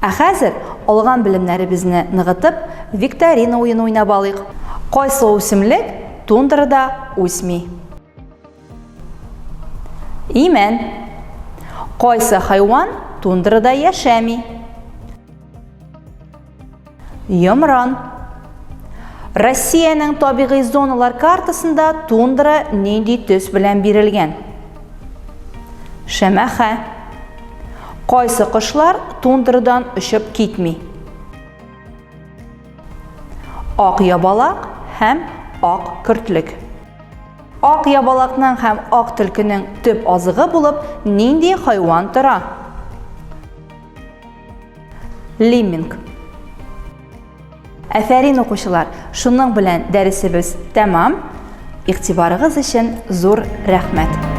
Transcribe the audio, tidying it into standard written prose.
Ә хәзер алган белемнәребезне ныгытып, викторина уен уйнап алыйк. Кайсы үсемлек тундрада үсми? Имән. Кайсы хайван тундрада яшәми? Йомран. Россиянең табигый зоналар картасында тундра нинди төс белән бирелгән? Шәмәхә. Кайсы кошлар тундрадан очып китми? Ак ябалак һәм ак көртлек. Ак ябалакның һәм ак төлкенең төп азыгы булып нинди хайван тора? Лимминг. Афәрин укучылар, шуның белән дәресебез тәмам. Игътибарыгыз өчен зур рәхмәт.